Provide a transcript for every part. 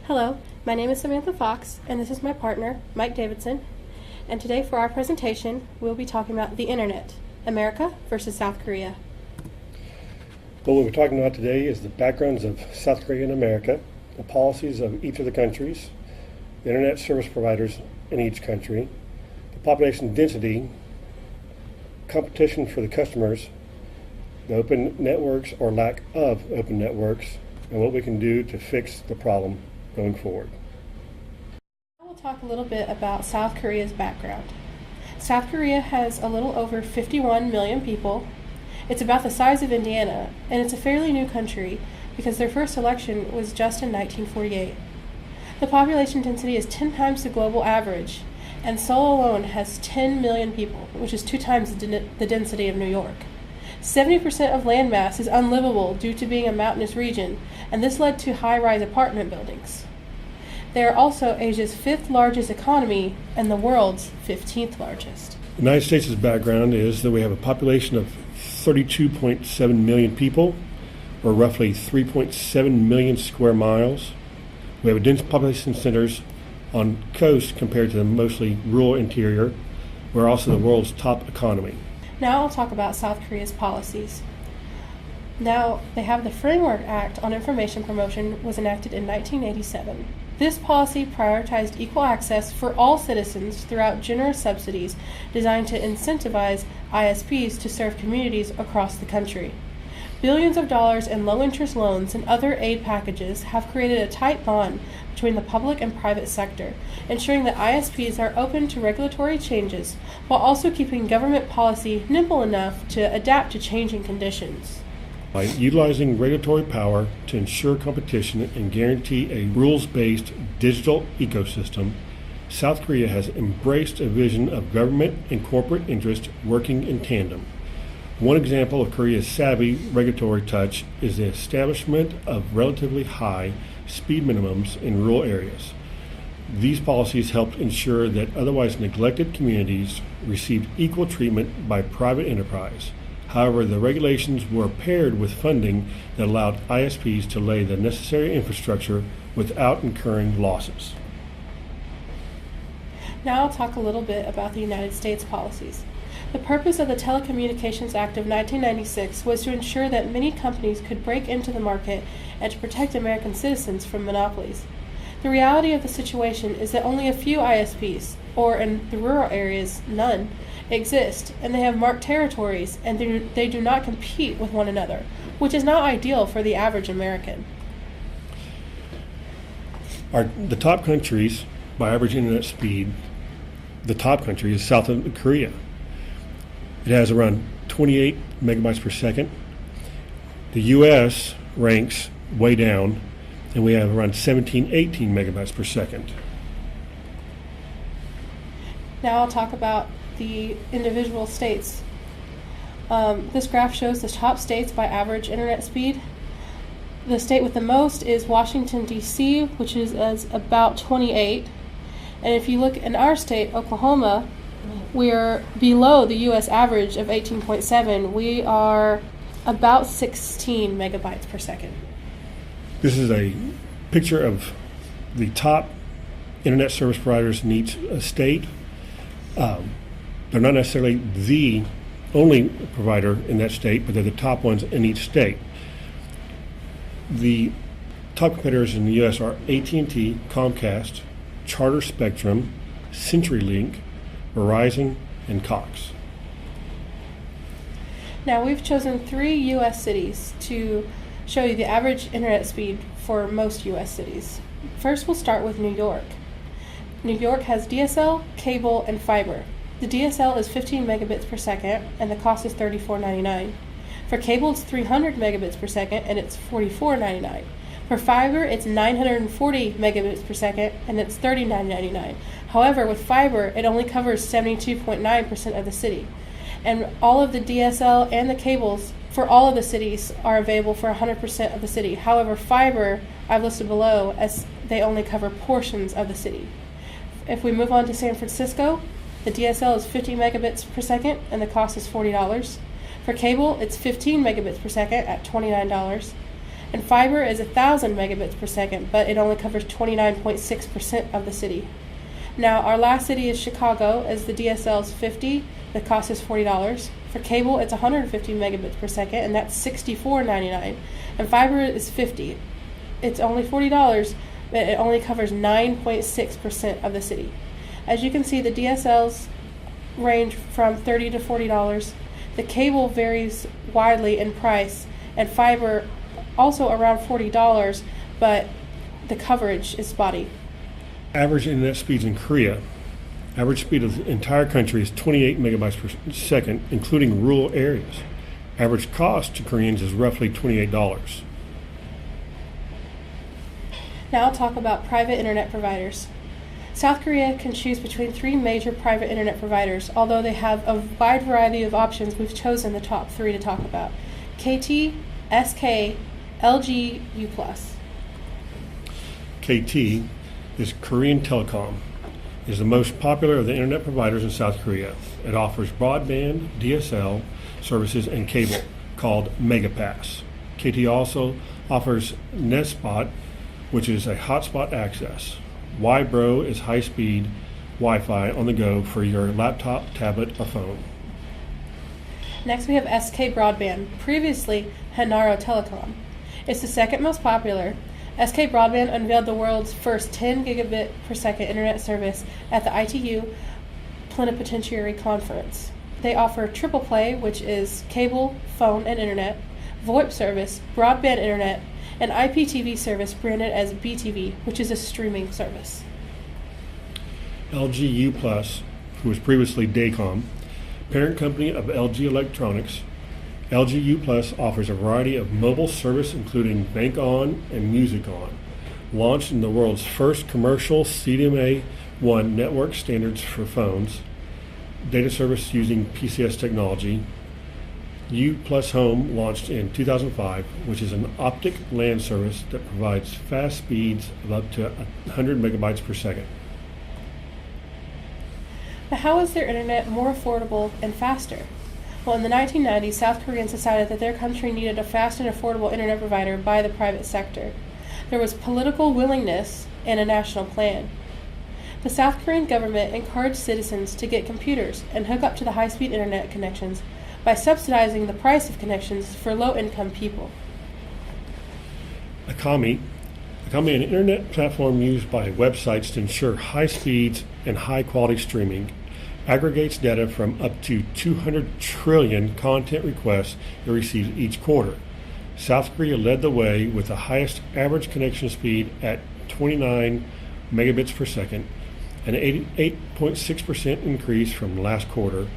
Hello, my name is Samantha Fox, and this is my partner, Mike Davidson. And today for our presentation, we'll be talking about the Internet, America versus South Korea. What we're talking about today is the backgrounds of South Korea and America, the policies of each of the countries, the Internet service providers in each country, the population density, competition for the customers, the open networks or lack of open networks, and what we can do to fix the problem going forward. We'll talk a little bit about South Korea's background. South Korea has a little over 51 million people. It's about the size of Indiana, and it's a fairly new country because their first election was just in 1948. The population density is 10 times the global average, and Seoul alone has 10 million people, which is 2 times the density of New York. 70% of landmass is unlivable due to being a mountainous region, and this led to high-rise apartment buildings. They are also Asia's 5th largest economy and the world's 15th largest. The United States' background is that we have a population of 32.7 million people, or roughly 3.7 million square miles. We have dense population centers on coast compared to the mostly rural interior. We're also the world's top economy. Now I'll talk about South Korea's policies. Now, they have the Framework Act on Information Promotion was enacted in 1987. This policy prioritized equal access for all citizens throughout generous subsidies designed to incentivize ISPs to serve communities across the country. Billions of dollars in low-interest loans and other aid packages have created a tight bond between the public and private sector, ensuring that ISPs are open to regulatory changes while also keeping government policy nimble enough to adapt to changing conditions. By utilizing regulatory power to ensure competition and guarantee a rules-based digital ecosystem, South Korea has embraced a vision of government and corporate interest working in tandem. One example of Korea's savvy regulatory touch is the establishment of relatively high speed minimums in rural areas. These policies helped ensure that otherwise neglected communities received equal treatment by private enterprise. However, the regulations were paired with funding that allowed ISPs to lay the necessary infrastructure without incurring losses. Now I'll talk a little bit about the United States policies. The purpose of the Telecommunications Act of 1996 was to ensure that many companies could break into the market and to protect American citizens from monopolies. The reality of the situation is that only a few ISPs, or in the rural areas, none, exist, and they have marked territories, and they do not compete with one another, which is not ideal for the average American. The top countries by average internet speed, the top country is South Korea. It has around 28 megabytes per second. The U.S. ranks way down, and we have around 18 megabytes per second. Now I'll talk about the individual states. This graph shows the top states by average internet speed. The state with the most is Washington, D.C., which is about 28. And if you look in our state, Oklahoma, we're below the U.S. average of 18.7. We are about 16 megabytes per second. This is a picture of the top internet service providers in each state. They're not necessarily the only provider in that state, but they're the top ones in each state. The top competitors in the U.S. are AT&T, Comcast, Charter Spectrum, CenturyLink, Verizon, and Cox. Now we've chosen 3 U.S. cities to show you the average internet speed for most U.S. cities. First, we'll start with New York. New York has DSL, cable, and fiber. The DSL is 15 megabits per second, and the cost is $34.99. For cable, it's 300 megabits per second, and it's $44.99. For fiber, it's 940 megabits per second, and it's $39.99. However, with fiber, it only covers 72.9% of the city. And all of the DSL and the cables for all of the cities are available for 100% of the city. However, fiber, I've listed below, as they only cover portions of the city. If we move on to San Francisco, the DSL is 50 megabits per second, and the cost is $40. For cable, it's 15 megabits per second at $29. And fiber is 1,000 megabits per second, but it only covers 29.6% of the city. Now, our last city is Chicago, as the DSL is 50, the cost is $40. For cable, it's 150 megabits per second, and that's $64.99. And fiber is 50. It's only $40, but it only covers 9.6% of the city. As you can see, the DSLs range from $30 to $40. The cable varies widely in price, and fiber also around $40, but the coverage is spotty. Average internet speeds in Korea. Average speed of the entire country is 28 megabytes per second, including rural areas. Average cost to Koreans is roughly $28. Now I'll talk about private internet providers. South Korea can choose between 3 major private internet providers. Although they have a wide variety of options, we've chosen the top 3 to talk about: KT, SK, LG U+. KT is Korean Telecom. It is the most popular of the internet providers in South Korea. It offers broadband, DSL services, and cable called Megapass. KT also offers NetSpot, which is a hotspot access. Wybro is high-speed Wi-Fi on the go for your laptop, tablet, or phone. Next we have SK Broadband, previously Hanaro Telecom. It's the second most popular. SK Broadband unveiled the world's first 10 gigabit per second internet service at the ITU Plenipotentiary Conference. They offer Triple Play, which is cable, phone, and internet, VoIP service, broadband internet, and IPTV service branded as BTV, which is a streaming service. LG U+, who was previously Daycom, parent company of LG Electronics. LG U+ offers a variety of mobile service including Bank On and Music On. Launched in the world's first commercial CDMA1 network standards for phones, data service using PCS technology. U+ Home launched in 2005, which is an optic LAN service that provides fast speeds of up to 100 megabytes per second. But how is their internet more affordable and faster? Well, in the 1990s, South Koreans decided that their country needed a fast and affordable internet provider by the private sector. There was political willingness and a national plan. The South Korean government encouraged citizens to get computers and hook up to the high-speed internet connections by subsidizing the price of connections for low-income people. Akami, an internet platform used by websites to ensure high speeds and high-quality streaming, aggregates data from up to 200 trillion content requests it receives each quarter. South Korea led the way with the highest average connection speed at 29 megabits per second, an 88.6% increase from last quarter.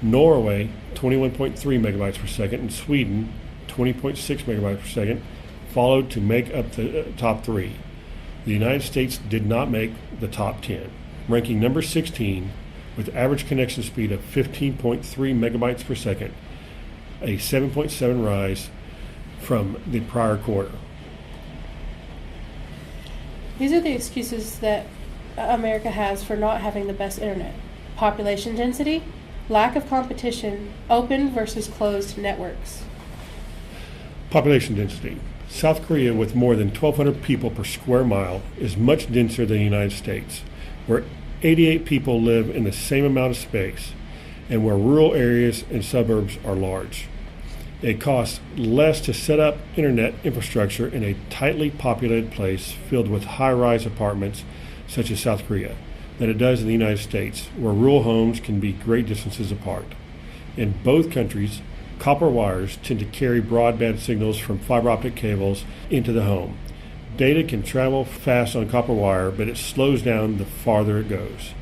Norway, 21.3 megabytes per second, and Sweden, 20.6 megabytes per second, followed to make up the top 3. The United States did not make the top 10, ranking number 16 with average connection speed of 15.3 megabytes per second, a 7.7 rise from the prior quarter. These are the excuses that America has for not having the best internet: population density, lack of competition, open versus closed networks. Population density. South Korea, with more than 1,200 people per square mile, is much denser than the United States, where 88 people live in the same amount of space, and where rural areas and suburbs are large. It costs less to set up internet infrastructure in a tightly populated place filled with high-rise apartments, such as South Korea, than it does in the United States, where rural homes can be great distances apart. In both countries, copper wires tend to carry broadband signals from fiber optic cables into the home. Data can travel fast on copper wire, but it slows down the farther it goes.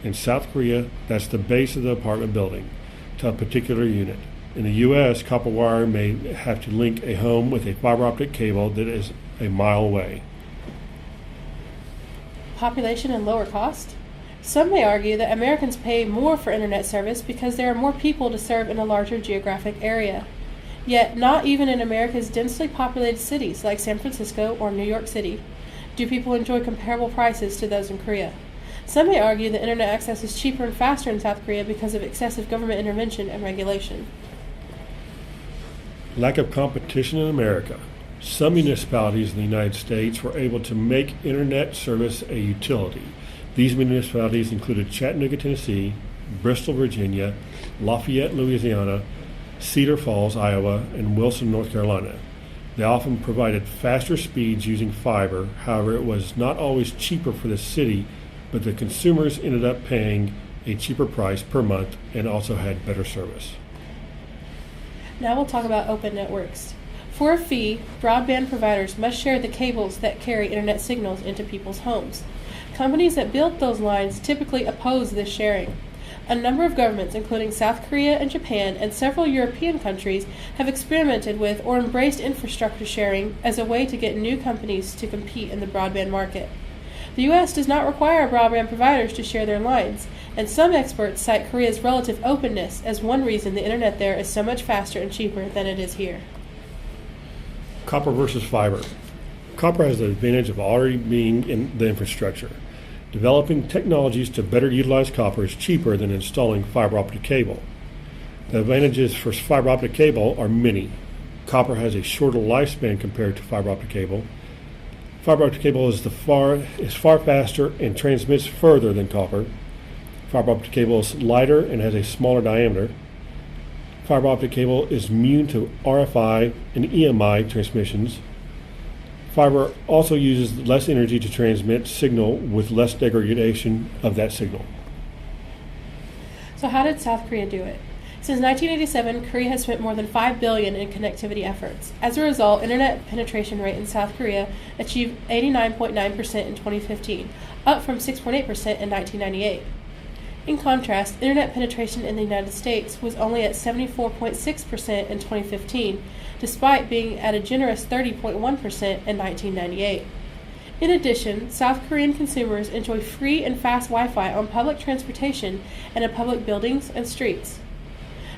In South Korea, that's the base of the apartment building to a particular unit. In the U.S., copper wire may have to link a home with a fiber optic cable that is a mile away. Population and lower cost? Some may argue that Americans pay more for internet service because there are more people to serve in a larger geographic area. Yet, not even in America's densely populated cities like San Francisco or New York City do people enjoy comparable prices to those in Korea. Some may argue that internet access is cheaper and faster in South Korea because of excessive government intervention and regulation. Lack of competition in America. Some municipalities in the United States were able to make internet service a utility. These municipalities included Chattanooga, Tennessee, Bristol, Virginia, Lafayette, Louisiana, Cedar Falls, Iowa, and Wilson, North Carolina. They often provided faster speeds using fiber. However, it was not always cheaper for the city, but the consumers ended up paying a cheaper price per month and also had better service. Now we'll talk about open networks. For a fee, broadband providers must share the cables that carry internet signals into people's homes. Companies that build those lines typically oppose this sharing. A number of governments, including South Korea and Japan and several European countries, have experimented with or embraced infrastructure sharing as a way to get new companies to compete in the broadband market. The U.S. does not require broadband providers to share their lines, and some experts cite Korea's relative openness as one reason the internet there is so much faster and cheaper than it is here. Copper versus fiber. Copper has the advantage of already being in the infrastructure. Developing technologies to better utilize copper is cheaper than installing fiber optic cable. The advantages for fiber optic cable are many. Copper has a shorter lifespan compared to fiber optic cable. Fiber optic cable is far faster and transmits further than copper. Fiber optic cable is lighter and has a smaller diameter. Fiber optic cable is immune to RFI and EMI transmissions. Fiber also uses less energy to transmit signal with less degradation of that signal. So how did South Korea do it? Since 1987, Korea has spent more than $5 billion in connectivity efforts. As a result, internet penetration rate in South Korea achieved 89.9% in 2015, up from 6.8% in 1998. In contrast, internet penetration in the United States was only at 74.6% in 2015, despite being at a generous 30.1% in 1998. In addition, South Korean consumers enjoy free and fast Wi-Fi on public transportation and in public buildings and streets.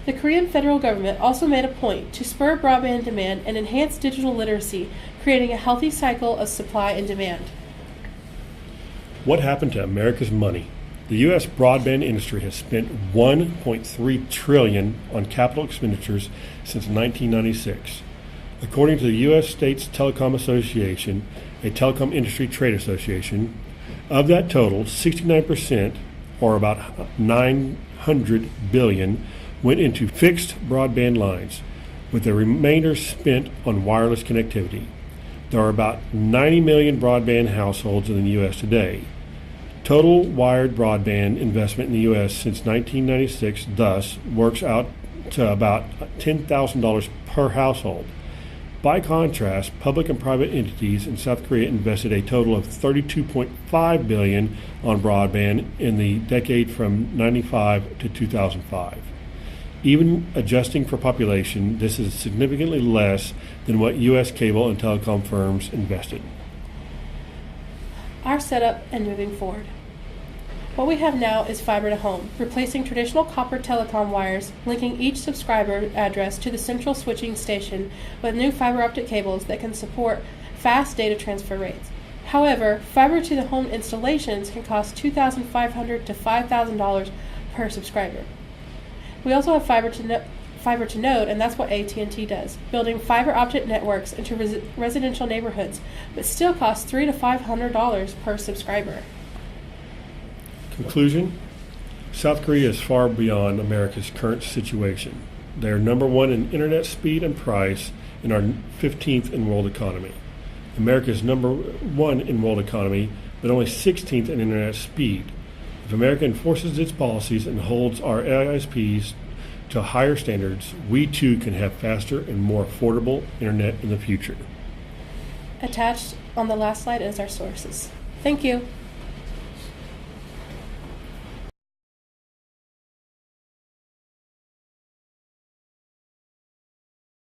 The Korean federal government also made a point to spur broadband demand and enhance digital literacy, creating a healthy cycle of supply and demand. What happened to America's money? The U.S. broadband industry has spent $1.3 trillion on capital expenditures since 1996. According to the U.S. States Telecom Association, a telecom industry trade association, of that total, 69%, or about $900 billion, went into fixed broadband lines, with the remainder spent on wireless connectivity. There are about 90 million broadband households in the U.S. today. Total wired broadband investment in the U.S. since 1996 thus works out to about $10,000 per household. By contrast, public and private entities in South Korea invested a total of $32.5 billion on broadband in the decade from 1995 to 2005. Even adjusting for population, this is significantly less than what U.S. cable and telecom firms invested. Our setup and moving forward. What we have now is fiber to home, replacing traditional copper telecom wires, linking each subscriber address to the central switching station with new fiber optic cables that can support fast data transfer rates. However, fiber to the home installations can cost $2,500 to $5,000 per subscriber. We also have fiber to node, and that's what AT&T does, building fiber optic networks into residential neighborhoods, but still costs $300 to $500 per subscriber. Conclusion: South Korea is far beyond America's current situation. They are number one in internet speed and price and are 15th in world economy. America is number one in world economy, but only 16th in internet speed. If America enforces its policies and holds our ISPs to higher standards, we too can have faster and more affordable internet in the future. Attached on the last slide is our sources. Thank you.